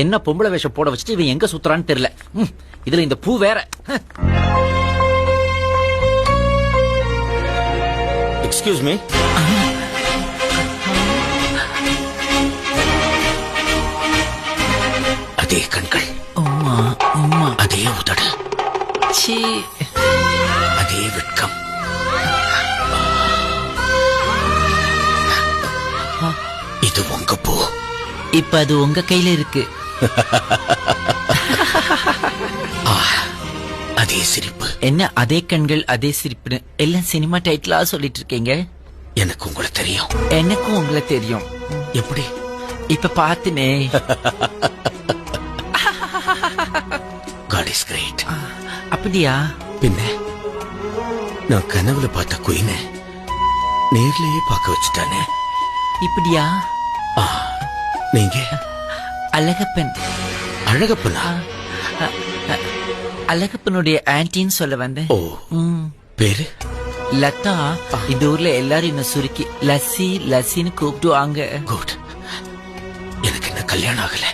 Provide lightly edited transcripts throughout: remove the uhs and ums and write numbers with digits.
என்ன பொம்பளை வேஷம் போட வச்சுட்டு இவன் எங்க சுத்துறான்னு தெரியல. இதுல இந்த பூ வேற. Excuse me. அதே கண்கள், அதே உதடு, அதே வெட்கம். இது உங்க பூ. இப்ப அது உங்க கையில இருக்கு. அதே சிரிப்பு. என்ன அதே கண்கள் அதே சிரிப்புன்னு எல்லாம் சினிமா டைட்டிலா சொல்லிட்டு இருக்கீங்க. எனக்கு உங்களை தெரியும். எனக்கும் உங்களை தெரியும். எப்படி? இப்ப பாத்துனே. God is great. அப்படியா? பின்ன நான் கனவுல பார்த்த குயின நேர்லயே பார்க்க வச்சுட்டானே. இப்படியா? நீங்க அழகப்பன். அழகப்பனா? அழகப்பனுடைய ஆன்டின்னு சொல்ல வந்தேன். ஓ, பேரு லதா. இந்த ஊர்ல எல்லாரும் என்ன சுருக்கி லஸ்ஸி லஸ்ஸின்னு கூப்பிடுவாங்க. குட். எனக்கு என்ன கல்யாணம் ஆகல.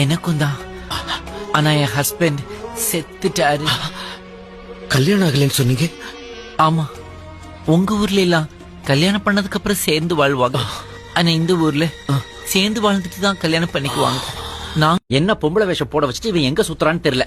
எனக்கும் தான். ஆனா என் ஹஸ்பண்ட் செத்துட்டாரு. கல்யாணம் ஆகலன்னு சொன்னீங்க. ஆமா, உங்க ஊர்ல எல்லாம் கல்யாணம் பண்ணதுக்கு அப்புறம் சேர்ந்து வாழ்வாங்க. ஆனா இந்த ஊர்ல சேர்ந்து வாழ்ந்துட்டு தான் கல்யாணம் பண்ணிக்குவாங்க. நான் என்ன பொம்பளை வேஷம் போட வச்சுட்டு இவன் எங்க சுத்துறான்னு தெரியல.